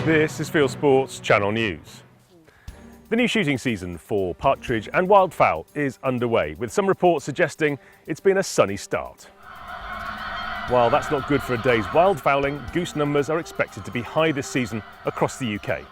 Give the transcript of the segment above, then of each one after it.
This is Fieldsports Channel News. The new shooting season for partridge and wildfowl is underway, with some reports suggesting it's been a sunny start. While that's not good for a day's wildfowling, goose numbers are expected to be high this season across the UK.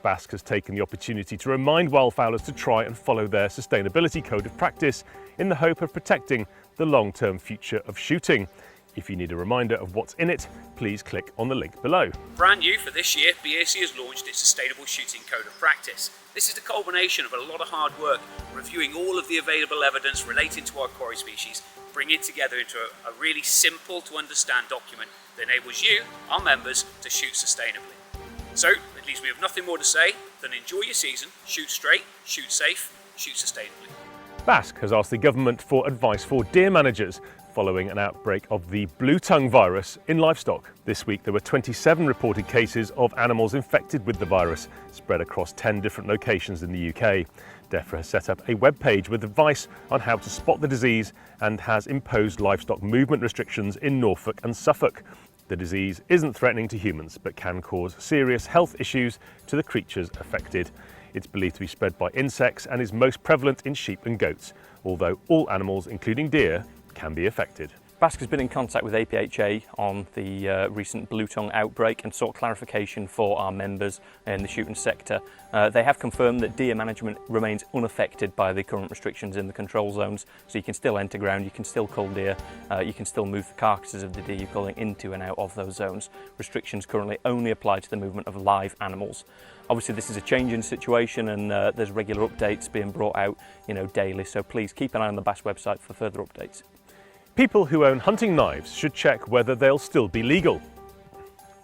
BASC has taken the opportunity to remind wildfowlers to try and follow their sustainability code of practice in the hope of protecting the long-term future of shooting. If you need a reminder of what's in it, please click on the link below. Brand new for this year, BAC has launched its Sustainable Shooting Code of Practice. This is the culmination of a lot of hard work, reviewing all of the available evidence relating to our quarry species, bringing it together into a really simple to understand document that enables you, our members, to shoot sustainably. So, at least we have nothing more to say than enjoy your season, shoot straight, shoot safe, shoot sustainably. BASC has asked the government for advice for deer managers following an outbreak of the Bluetongue virus in livestock. This week there were 27 reported cases of animals infected with the virus, spread across 10 different locations in the UK. DEFRA has set up a webpage with advice on how to spot the disease and has imposed livestock movement restrictions in Norfolk and Suffolk. The disease isn't threatening to humans but can cause serious health issues to the creatures affected. It's believed to be spread by insects and is most prevalent in sheep and goats, although all animals, including deer, can be affected. BASC has been in contact with APHA on the recent Bluetongue outbreak and sought clarification for our members in the shooting sector. They have confirmed that deer management remains unaffected by the current restrictions in the control zones, so you can still enter ground, you can still cull deer, you can still move the carcasses of the deer you're culling into and out of those zones. Restrictions currently only apply to the movement of live animals. Obviously this is a changing situation and there's regular updates being brought out daily, so please keep an eye on the BASC website for further updates. People who own hunting knives should check whether they'll still be legal.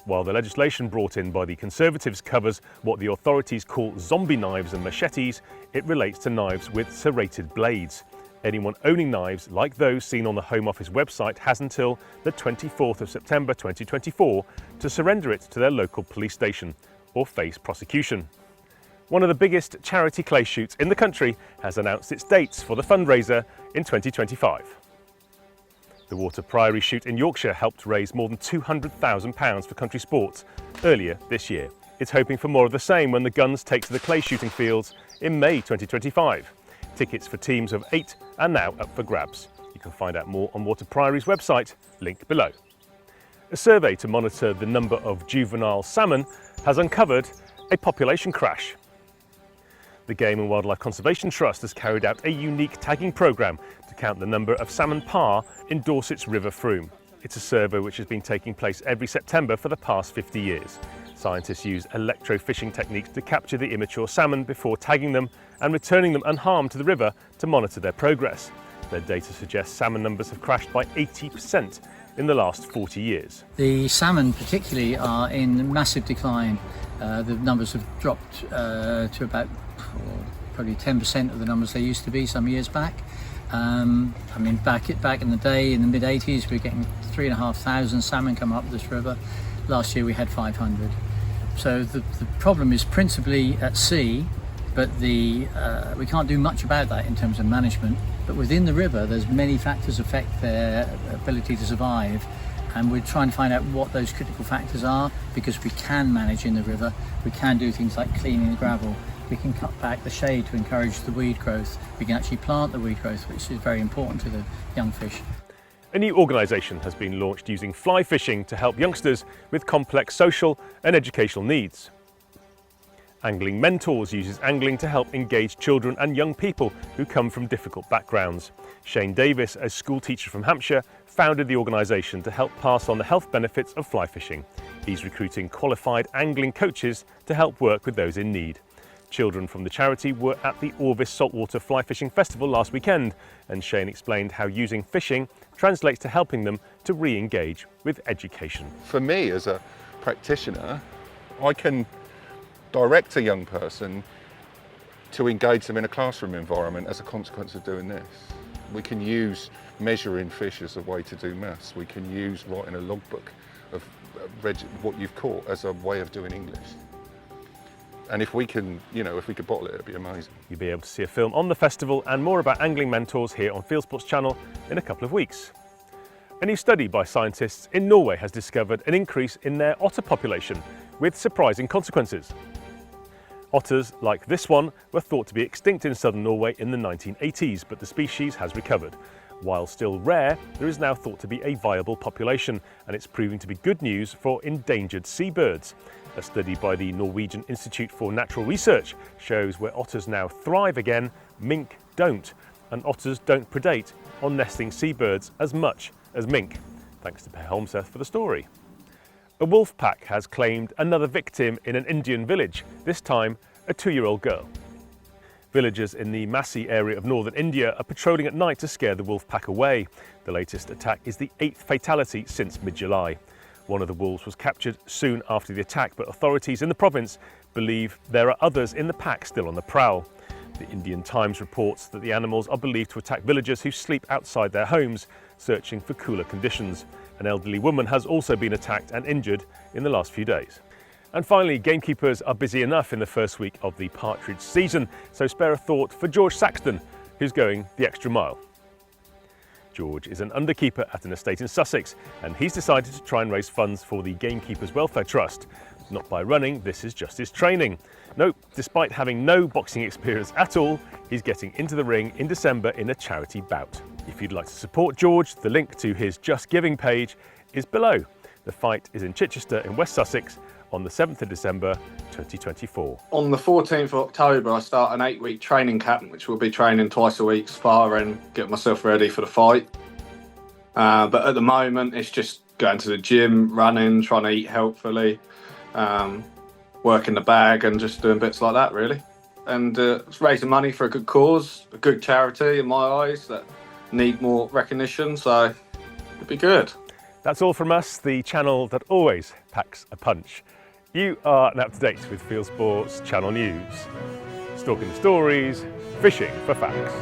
While the legislation brought in by the Conservatives covers what the authorities call zombie knives and machetes, it relates to knives with serrated blades. Anyone owning knives like those seen on the Home Office website has until the 24th of September 2024 to surrender it to their local police station or face prosecution. One of the biggest charity clay shoots in the country has announced its dates for the fundraiser in 2025. The Water Priory shoot in Yorkshire helped raise more than £200,000 for country sports earlier this year. It's hoping for more of the same when the guns take to the clay shooting fields in May 2025. Tickets for teams of 8 are now up for grabs. You can find out more on Water Priory's website, link below. A survey to monitor the number of juvenile salmon has uncovered a population crash. The Game and Wildlife Conservation Trust has carried out a unique tagging programme to count the number of salmon parr in Dorset's River Frome. It's a survey which has been taking place every September for the past 50 years. Scientists use electrofishing techniques to capture the immature salmon before tagging them and returning them unharmed to the river to monitor their progress. Their data suggests salmon numbers have crashed by 80% in the last 40 years. The salmon particularly are in massive decline. The numbers have dropped to about probably 10% of the numbers they used to be some years back. Back in the day, in the mid-80s, we were getting 3,500 salmon come up this river. Last year we had 500. So the problem is principally at sea, but we can't do much about that in terms of management. But within the river, there's many factors affect their ability to survive. And we're trying to find out what those critical factors are, because we can manage in the river. We can do things like cleaning the gravel. We can cut back the shade to encourage the weed growth. We can actually plant the weed growth, which is very important to the young fish. A new organisation has been launched using fly fishing to help youngsters with complex social and educational needs. Angling Mentors uses angling to help engage children and young people who come from difficult backgrounds. Shane Davis, a school teacher from Hampshire, founded the organisation to help pass on the health benefits of fly fishing. He's recruiting qualified angling coaches to help work with those in need. Children from the charity were at the Orvis Saltwater Fly Fishing Festival last weekend, and Shane explained how using fishing translates to helping them to re-engage with education. For me as a practitioner, I can direct a young person to engage them in a classroom environment as a consequence of doing this. We can use measuring fish as a way to do maths. We can use writing a logbook of what you've caught as a way of doing English. And if we can, if we could bottle it, it'd be amazing. You'll be able to see a film on the festival and more about Angling Mentors here on Fieldsports Channel in a couple of weeks. A new study by scientists in Norway has discovered an increase in their otter population with surprising consequences. Otters like this one were thought to be extinct in southern Norway in the 1980s, but the species has recovered. While still rare, there is now thought to be a viable population, and it's proving to be good news for endangered seabirds. A study by the Norwegian Institute for Natural Research shows where otters now thrive again, mink don't, and otters don't predate on nesting seabirds as much as mink. Thanks to Per Holmseth for the story. A wolf pack has claimed another victim in an Indian village, this time a 2-year-old girl. Villagers in the Masi area of northern India are patrolling at night to scare the wolf pack away. The latest attack is the 8th fatality since mid-July. One of the wolves was captured soon after the attack, but authorities in the province believe there are others in the pack still on the prowl. The Indian Times reports that the animals are believed to attack villagers who sleep outside their homes, searching for cooler conditions. An elderly woman has also been attacked and injured in the last few days. And finally, gamekeepers are busy enough in the first week of the partridge season, so spare a thought for George Saxton, who's going the extra mile. George is an underkeeper at an estate in Sussex, and he's decided to try and raise funds for the Gamekeepers Welfare Trust. Not by running, this is just his training. No, despite having no boxing experience at all, he's getting into the ring in December in a charity bout. If you'd like to support George, the link to his Just Giving page is below. The fight is in Chichester in West Sussex on the 7th of December 2024. On the 14th of October, I start an 8-week training camp, which will be training twice a week, sparring, get myself ready for the fight. But at the moment, it's just going to the gym, running, trying to eat healthfully, working the bag and just doing bits like that, really. And it's raising money for a good cause, a good charity in my eyes that need more recognition, so it'd be good. That's all from us, the channel that always packs a punch. You are now up to date with Fieldsports Channel News. Stalking the stories, fishing for facts.